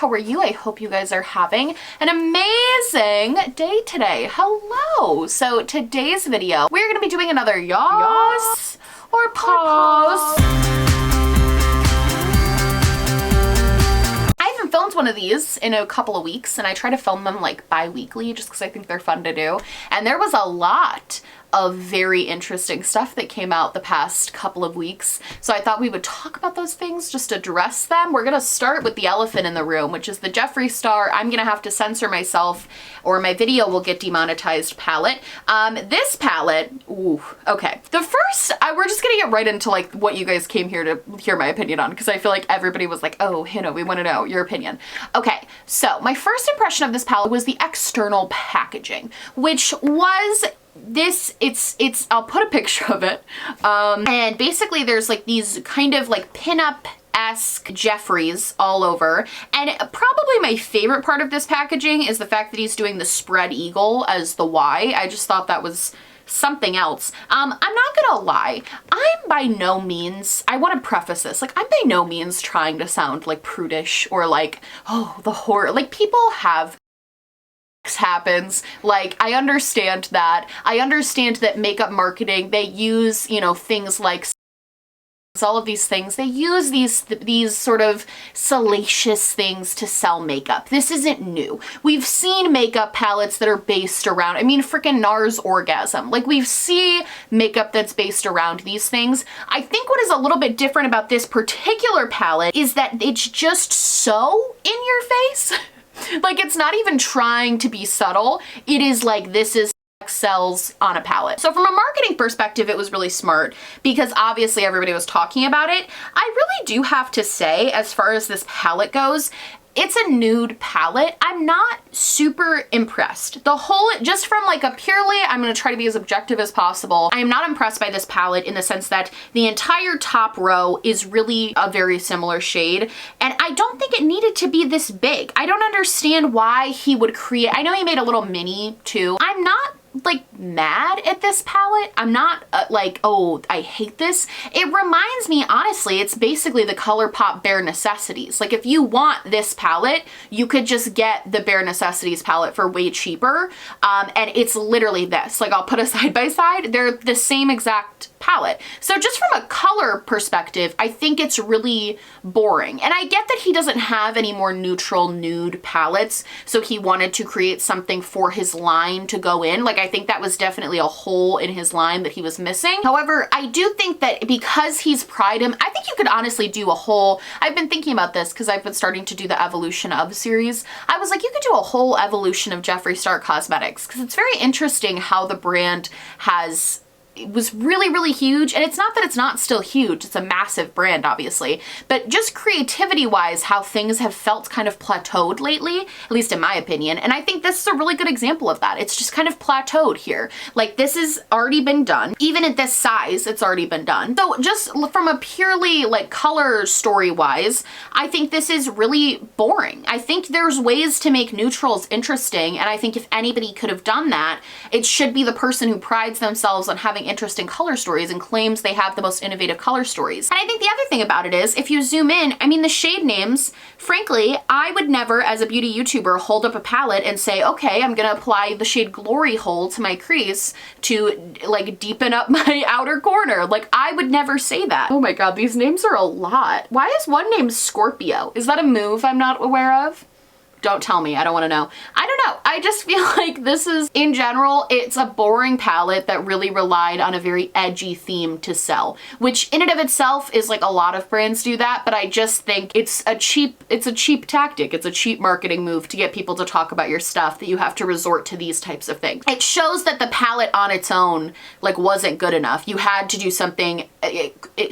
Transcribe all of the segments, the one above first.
How are you? I hope you guys are having an amazing day today. Hello. So today's video, we're going to be doing another Yass or pause. I haven't filmed one of these in a couple of weeks, and I try to film them like bi-weekly just because I think they're fun to do. And there was a lot of very interesting stuff that came out the past couple of weeks. So I thought we would talk about those things, just address them. We're gonna start with the elephant in the room, which is the Jeffree Star I'm gonna have to censor myself or my video will get demonetized palette. This palette, ooh, okay. The first, we're just gonna get right into like what you guys came here to hear my opinion on, because I feel like everybody was like, oh, Hannah, we wanna know your opinion. Okay, so my first impression of this palette was the external packaging, which was I'll put a picture of it. And basically there's like these kind of like pinup-esque Jeffrees all over. And probably my favorite part of this packaging is the fact that he's doing the spread eagle as the Y. I just thought that was something else. I'm not gonna lie, I'm by no means, I want to preface this, like I'm by no means trying to sound like prudish or like, oh, the horror, like people have happens. Like, I understand that. I understand that makeup marketing, they use, you know, things like all of these things. They use these sort of salacious things to sell makeup. This isn't new. We've seen makeup palettes that are based around, I mean, freaking NARS Orgasm. Like, we've seen makeup that's based around these things. I think what is a little bit different about this particular palette is that it's just so in your face. Like, it's not even trying to be subtle. It is like, this is sells on a palette. So from a marketing perspective, it was really smart because obviously everybody was talking about it. I really do have to say, as far as this palette goes, it's a nude palette. I'm not super impressed. The whole, just from like a purely, I'm gonna try to be as objective as possible. I am not impressed by this palette in the sense that the entire top row is really a very similar shade. And I don't think it needed to be this big. I don't understand why he would create, I know he made a little mini too. I'm not like mad at this palette. I'm not like, oh, I hate this. It reminds me, honestly, it's basically the ColourPop Bare Necessities. Like, if you want this palette, you could just get the Bare Necessities palette for way cheaper. And it's literally this. Like, I'll put a side by side. They're the same exact palette. So just from a color perspective, I think it's really boring. And I get that he doesn't have any more neutral nude palettes, so he wanted to create something for his line to go in. Like, I think that was definitely a hole in his line that he was missing. However, I do think that because he's pried him, I think you could honestly do a whole, I've been thinking about this because I've been starting to do the Evolution of series. I was like, you could do a whole evolution of Jeffree Star Cosmetics because it's very interesting how the brand has, it was really, really huge. And it's not that it's not still huge. It's a massive brand, obviously. But just creativity-wise, how things have felt kind of plateaued lately, at least in my opinion. And I think this is a really good example of that. It's just kind of plateaued here. Like, this has already been done. Even at this size, it's already been done. So just from a purely like color story-wise, I think this is really boring. I think there's ways to make neutrals interesting. And I think if anybody could have done that, it should be the person who prides themselves on having interesting color stories and claims they have the most innovative color stories. And I think the other thing about it is, if you zoom in, I mean, the shade names, frankly, I would never, as a beauty YouTuber, hold up a palette and say, okay, I'm gonna apply the shade Glory Hole to my crease to like deepen up my outer corner. Like, I would never say that. Oh my God, these names are a lot. Why is one named Scorpio? Is that a move I'm not aware of? Don't tell me, I don't wanna know. I don't know, I just feel like this is, in general, it's a boring palette that really relied on a very edgy theme to sell, which in and of itself is like a lot of brands do that, but I just think it's a cheap tactic. It's a cheap marketing move to get people to talk about your stuff, that you have to resort to these types of things. It shows that the palette on its own like wasn't good enough. You had to do something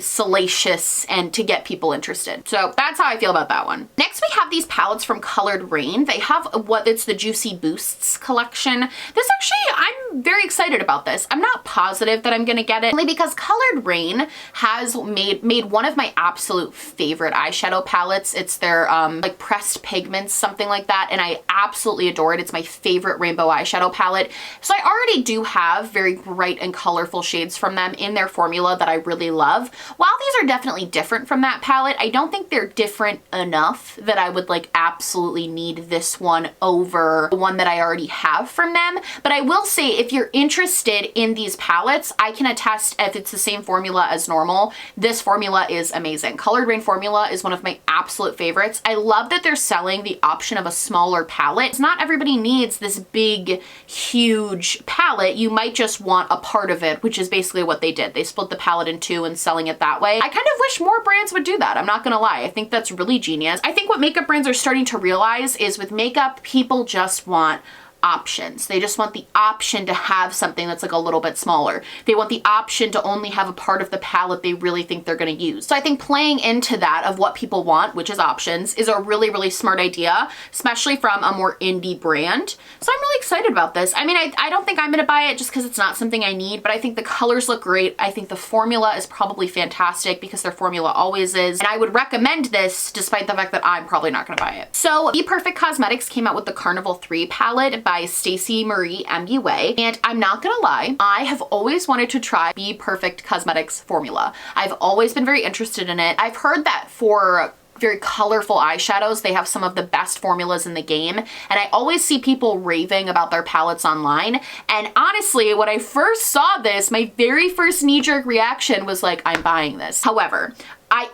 salacious and to get people interested. So that's how I feel about that one. Next we have these palettes from Colored Rain. They have it's the Juicy Boosts collection. This actually, I'm I'm very excited about this. I'm not positive that I'm gonna get it, only because Colored Rain has made one of my absolute favorite eyeshadow palettes. It's their like pressed pigments, something like that, and I absolutely adore it. It's my favorite rainbow eyeshadow palette. So I already do have very bright and colorful shades from them in their formula that I really love. While these are definitely different from that palette, I don't think they're different enough that I would like absolutely need this one over the one that I already have from them. But I will say, if you're interested in these palettes, I can attest, if it's the same formula as normal, this formula is amazing. Colored Rain formula is one of my absolute favorites. I love that they're selling the option of a smaller palette. Not everybody needs this big, huge palette. You might just want a part of it, which is basically what they did. They split the palette in two and selling it that way. I kind of wish more brands would do that. I'm not gonna lie. I think that's really genius. I think what makeup brands are starting to realize is with makeup, people just want options. They just want the option to have something that's like a little bit smaller. They want the option to only have a part of the palette they really think they're going to use. So I think playing into that of what people want, which is options, is a really, really smart idea, especially from a more indie brand. So I'm really excited about this. I mean, I don't think I'm going to buy it just because it's not something I need, but I think the colors look great. I think the formula is probably fantastic because their formula always is. And I would recommend this despite the fact that I'm probably not going to buy it. So Be Perfect Cosmetics came out with the Carnival 3 palette by Stacey Marie MUA, and I'm not gonna lie, I have always wanted to try Be Perfect Cosmetics formula. I've always been very interested in it. I've heard that for very colorful eyeshadows, they have some of the best formulas in the game, and I always see people raving about their palettes online. And honestly, when I first saw this, my very first knee-jerk reaction was like, I'm buying this. However,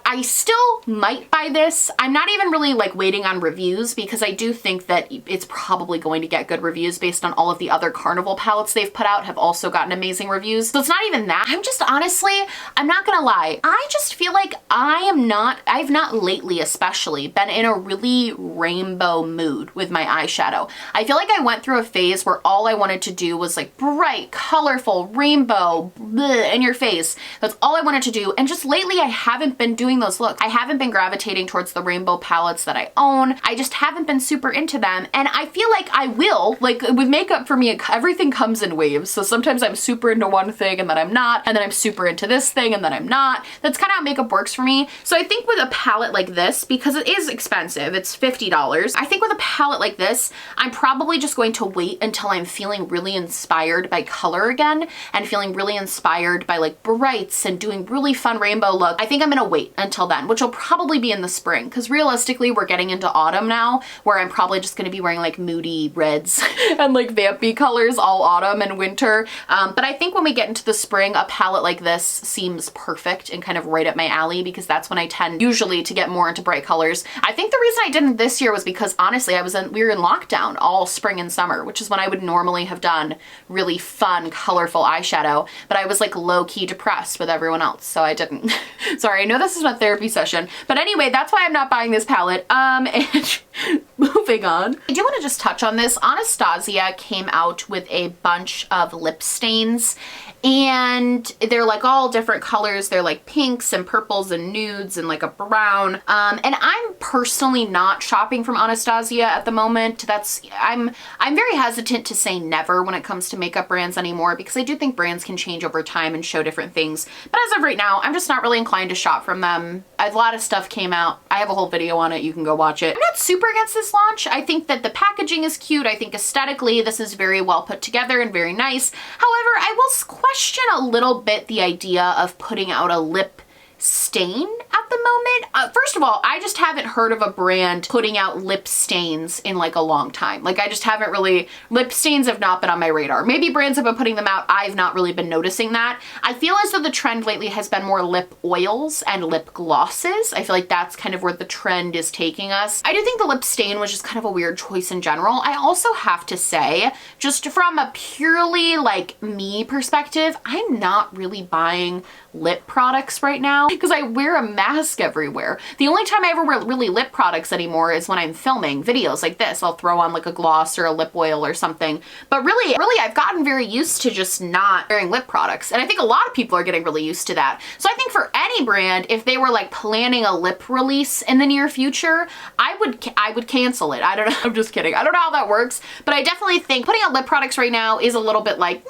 I still might buy this. I'm not even really like waiting on reviews because I do think that it's probably going to get good reviews based on all of the other Carnival palettes they've put out have also gotten amazing reviews. So it's not even that. I'm just honestly, I'm not gonna lie. I just feel like I've not lately especially been in a really rainbow mood with my eyeshadow. I feel like I went through a phase where all I wanted to do was like bright, colorful, rainbow, bleh, in your face. That's all I wanted to do. And just lately I haven't been doing those looks. I haven't been gravitating towards the rainbow palettes that I own. I just haven't been super into them. And I feel like I will, like with makeup for me, everything comes in waves. So sometimes I'm super into one thing and then I'm not, and then I'm super into this thing and then I'm not. That's kind of how makeup works for me. So I think with a palette like this, because it is expensive, it's $50. I think with a palette like this, I'm probably just going to wait until I'm feeling really inspired by color again and feeling really inspired by like brights and doing really fun rainbow look. I think I'm gonna wait until then, which will probably be in the spring, because realistically we're getting into autumn now where I'm probably just going to be wearing like moody reds and like vampy colors all autumn and winter. But I think when we get into the spring, a palette like this seems perfect and kind of right up my alley, because that's when I tend usually to get more into bright colors. I think the reason I didn't this year was because honestly we were in lockdown all spring and summer, which is when I would normally have done really fun colorful eyeshadow, but I was like low-key depressed with everyone else, so I didn't. Sorry, I know this is not therapy session, but anyway, that's why I'm not buying this palette. And moving on. I do want to just touch on this. Anastasia came out with a bunch of lip stains, and they're like all different colors. They're like pinks and purples and nudes and like a brown. And I'm personally not shopping from Anastasia at the moment. I'm very hesitant to say never when it comes to makeup brands anymore, because I do think brands can change over time and show different things. But as of right now, I'm just not really inclined to shop from them. A lot of stuff came out. I have a whole video on it. You can go watch it. I'm not super against this launch. I think that the packaging is cute. I think aesthetically this is very well put together and very nice. However, I will question a little bit the idea of putting out a lip stain at the moment. First of all, I just haven't heard of a brand putting out lip stains in like a long time. Like I just haven't really, lip stains have not been on my radar. Maybe brands have been putting them out. I've not really been noticing that. I feel as though the trend lately has been more lip oils and lip glosses. I feel like that's kind of where the trend is taking us. I do think the lip stain was just kind of a weird choice in general. I also have to say, just from a purely like me perspective, I'm not really buying lip products right now because I wear a matte mask everywhere. The only time I ever wear really lip products anymore is when I'm filming videos like this. I'll throw on like a gloss or a lip oil or something. But really, I've gotten very used to just not wearing lip products. And I think a lot of people are getting really used to that. So I think for any brand, if they were like planning a lip release in the near future, I would cancel it. I don't know. I'm just kidding. I don't know how that works, but I definitely think putting out lip products right now is a little bit like,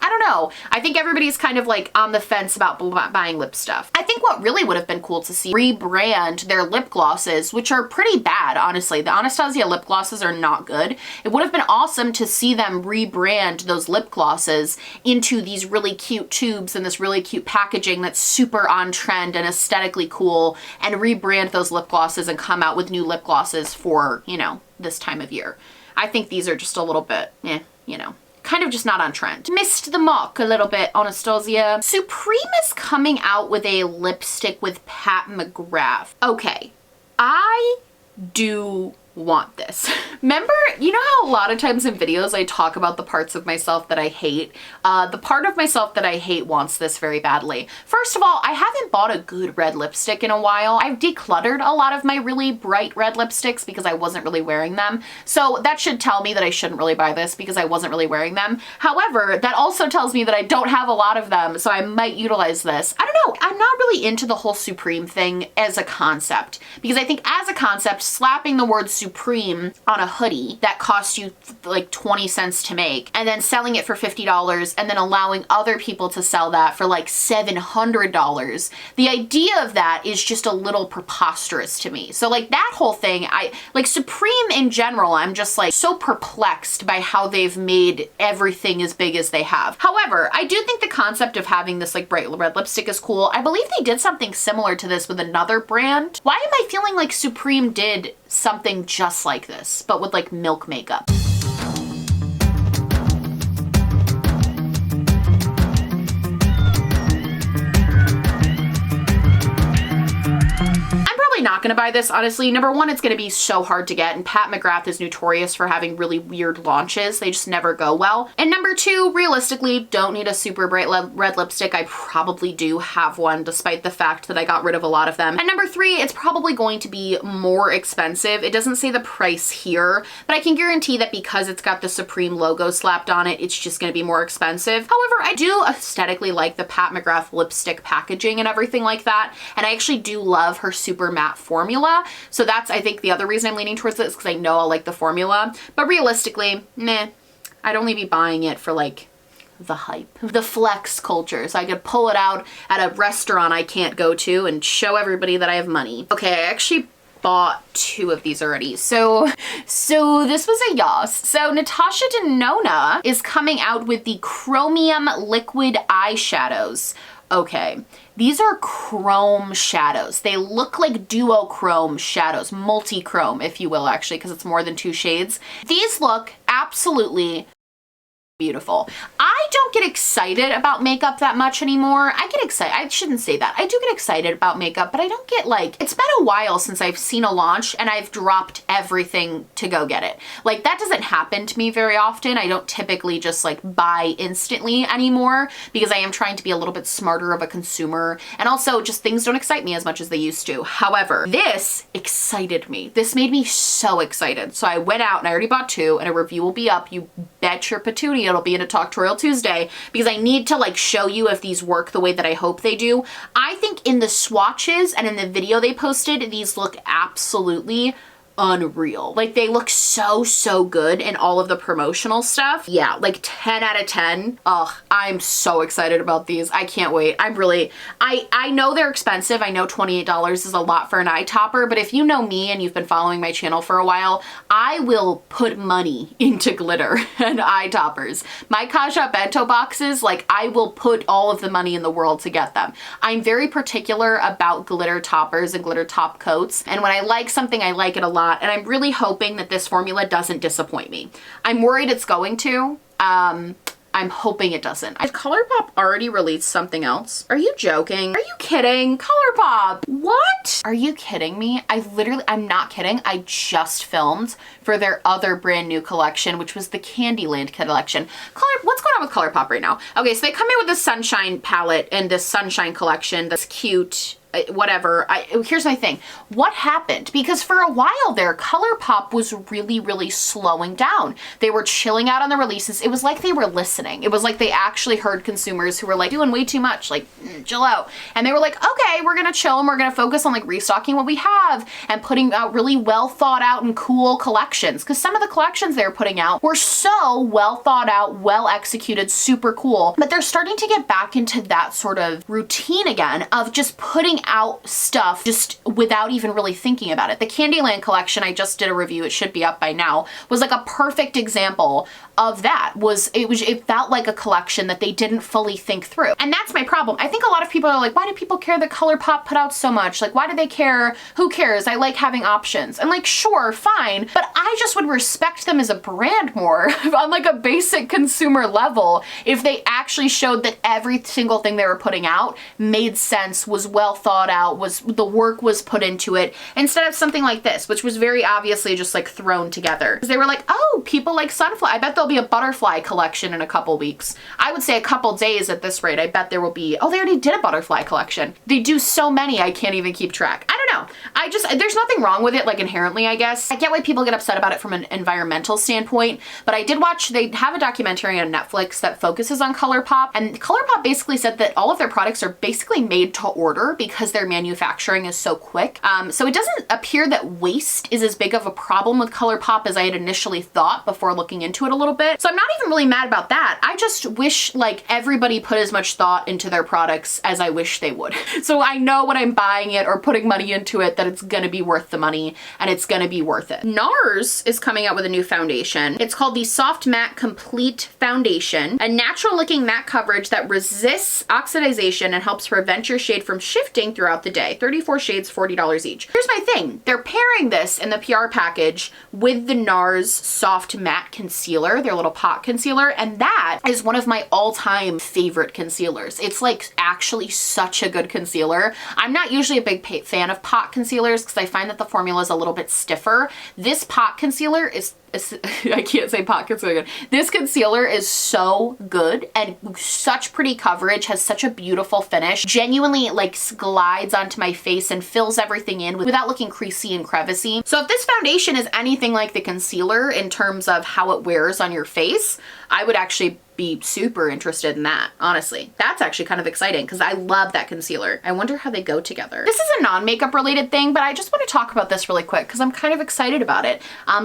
I don't know. I think everybody's kind of like on the fence about buying lip stuff. I think what really would have been cool to see rebrand their lip glosses, which are pretty bad, honestly. The Anastasia lip glosses are not good. It would have been awesome to see them rebrand those lip glosses into these really cute tubes and this really cute packaging that's super on trend and aesthetically cool, and rebrand those lip glosses and come out with new lip glosses for, you know, this time of year. I think these are just a little bit, you know, kind of just not on trend. Missed the mark a little bit, Anastasia. Supreme is coming out with a lipstick with Pat McGrath. Okay, I do want this. Remember, you know how a lot of times in videos I talk about the parts of myself that I hate? The part of myself that I hate wants this very badly. First of all, I haven't bought a good red lipstick in a while. I've decluttered a lot of my really bright red lipsticks because I wasn't really wearing them. So that should tell me that I shouldn't really buy this because I wasn't really wearing them. However, that also tells me that I don't have a lot of them, so I might utilize this. I don't know. I'm not really into the whole Supreme thing as a concept, because I think as a concept, slapping the word Supreme on a hoodie that costs you like 20 cents to make and then selling it for $50 and then allowing other people to sell that for like $700. The idea of that is just a little preposterous to me. So like that whole thing, I like Supreme in general, I'm just like so perplexed by how they've made everything as big as they have. However, I do think the concept of having this like bright red lipstick is cool. I believe they did something similar to this with another brand. Why am I feeling like Supreme did something just like this, but with like milk makeup? Not gonna buy this, honestly. Number one, it's gonna be so hard to get, and Pat McGrath is notorious for having really weird launches. They just never go well. And number two, realistically, don't need a super bright red lipstick. I probably do have one, despite the fact that I got rid of a lot of them. And number three, it's probably going to be more expensive. It doesn't say the price here, but I can guarantee that because it's got the Supreme logo slapped on it, it's just gonna be more expensive. However, I do aesthetically like the Pat McGrath lipstick packaging and everything like that, and I actually do love her super matte formula. So that's, I think, the other reason I'm leaning towards this, because I know I'll like the formula. But realistically, meh, I'd only be buying it for like the hype, the flex culture. So I could pull it out at a restaurant I can't go to and show everybody that I have money. Okay, I actually bought two of these already. So this was a Yass. So Natasha Denona is coming out with the Chromium Liquid Eyeshadows. Okay, these are chrome shadows. They look like duochrome shadows, multi-chrome, if you will, actually, because it's more than 2 shades. These look absolutely beautiful. I don't get excited about makeup that much anymore. I get excited. I shouldn't say that. I do get excited about makeup, but I don't get like, it's been a while since I've seen a launch and I've dropped everything to go get it. Like that doesn't happen to me very often. I don't typically just like buy instantly anymore because I am trying to be a little bit smarter of a consumer, and also just things don't excite me as much as they used to. However, this excited me. This made me so excited. So I went out and I already bought 2, and a review will be up. You bet your petunia it'll be in a Talktorial Tuesday, because I need to like show you if these work the way that I hope they do. I think in the swatches and in the video they posted, these look absolutely unreal. Like they look so good in all of the promotional stuff. Yeah, like 10 out of 10. Ugh, I'm so excited about these. I can't wait. I know they're expensive. I know $28 is a lot for an eye topper, but if you know me and you've been following my channel for a while, I will put money into glitter and eye toppers. My Kaja bento boxes, like I will put all of the money in the world to get them. I'm very particular about glitter toppers and glitter top coats, and when I like something, I like it a lot. And I'm really hoping that this formula doesn't disappoint me. I'm worried it's going to. I'm hoping it doesn't. Did ColourPop already released something else? Are you joking? Are you kidding? ColourPop, what? Are you kidding me? I'm not kidding. I just filmed for their other brand new collection, which was the Candyland collection. What's going on with ColourPop right now? Okay, so they come in with this Sunshine palette and this Sunshine collection, this cute whatever. Here's my thing. What happened? Because for a while there, ColourPop was really, really slowing down. They were chilling out on the releases. It was like they were listening. It was like they actually heard consumers who were like doing way too much, like chill out. And they were like, okay, we're gonna chill and we're gonna focus on like restocking what we have and putting out really well thought out and cool collections. Because some of the collections they were putting out were so well thought out, well executed, super cool. But they're starting to get back into that sort of routine again of just putting out stuff just without even really thinking about it. The Candyland collection, I just did a review, it should be up by now, was like a perfect example of that. It felt like a collection that they didn't fully think through. And that's my problem. I think a lot of people are like, why do people care that ColourPop put out so much? Like, why do they care? Who cares? I like having options. And like, sure, fine, but I just would respect them as a brand more on like a basic consumer level if they actually showed that every single thing they were putting out made sense, was well thought out, the work was put into it, instead of something like this, which was very obviously just like thrown together. They were like, oh, people like sunflower. I bet there'll be a butterfly collection in a couple weeks. I would say a couple days at this rate. I bet there will be, oh, they already did a butterfly collection. They do so many, I can't even keep track. I don't know. There's nothing wrong with it, like inherently, I guess. I get why people get upset about it from an environmental standpoint, but I did watch, they have a documentary on Netflix that focuses on ColourPop, and ColourPop basically said that all of their products are basically made to order because their manufacturing is so quick. So it doesn't appear that waste is as big of a problem with ColourPop as I had initially thought before looking into it a little bit. So I'm not even really mad about that. I just wish like everybody put as much thought into their products as I wish they would. So I know when I'm buying it or putting money into it that it's gonna be worth the money and it's gonna be worth it. NARS is coming out with a new foundation. It's called the Soft Matte Complete Foundation, a natural looking matte coverage that resists oxidization and helps prevent your shade from shifting throughout the day. 34 shades, $40 each. Here's my thing. They're pairing this in the PR package with the NARS Soft Matte Concealer, their little pot concealer, and that is one of my all-time favorite concealers. It's like actually such a good concealer. I'm not usually a big fan of pot concealers because I find that the formula is a little bit stiffer. This pot concealer is I can't say pot concealer. This concealer is so good and such pretty coverage, has such a beautiful finish, genuinely like glides onto my face and fills everything in without looking creasy and crevasey. So if this foundation is anything like the concealer in terms of how it wears on your face, I would actually be super interested in that, honestly. That's actually kind of exciting because I love that concealer. I wonder how they go together. This is a non-makeup related thing, but I just want to talk about this really quick because I'm kind of excited about it.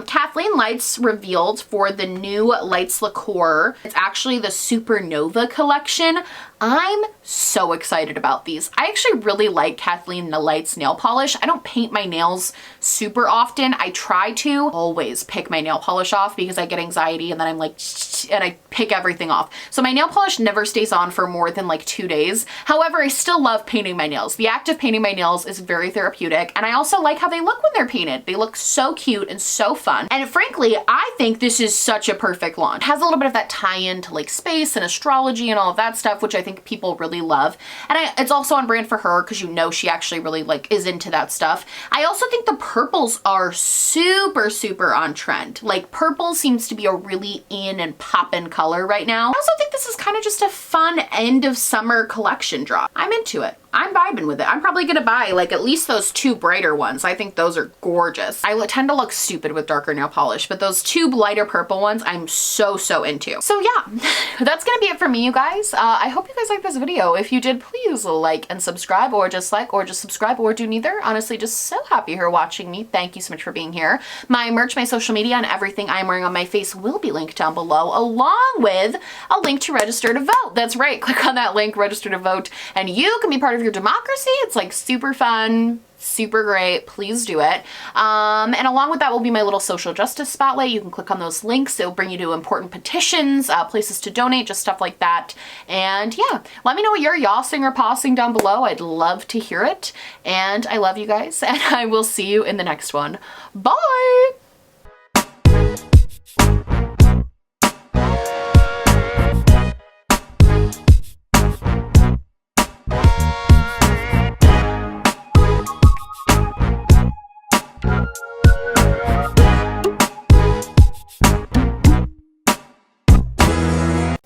Kathleen Lights revealed for the new Lights Liqueur. It's actually the Supernova collection. I'm so excited about these. I actually really like Kathleen Lights nail polish. I don't paint my nails super often. I try to always pick my nail polish off because I get anxiety and then I'm like, and I pick everything off. So my nail polish never stays on for more than like 2 days. However, I still love painting my nails. The act of painting my nails is very therapeutic, and I also like how they look when they're painted. They look so cute and so fun. And frankly, I think this is such a perfect launch. It has a little bit of that tie-in to like space and astrology and all of that stuff, which I think people really love. And it's also on brand for her because you know she actually really like is into that stuff. I also think the purples are super, super on trend. Like purple seems to be a really in and poppin' color right now. I also think this is kind of just a fun end of summer collection drop. I'm into it. I'm vibing with it. I'm probably gonna buy like at least those 2 brighter ones. I think those are gorgeous. I tend to look stupid with darker nail polish, but those 2 lighter purple ones I'm so into. So yeah, that's gonna be it for me, you guys. I hope you guys liked this video. If you did, please like and subscribe, or just subscribe, or do neither. Honestly, just so happy you're watching me. Thank you so much for being here. My merch, my social media, and everything I'm wearing on my face will be linked down below, along with a link to register to vote. That's right, click on that link, register to vote, and you can be part of your democracy. It's like super fun, super great. Please do it. And along with that will be my little social justice spotlight. You can click on those links. It'll bring you to important petitions, places to donate, just stuff like that. And yeah, let me know what you're yassing or passing down below. I'd love to hear it. And I love you guys, and I will see you in the next one. Bye!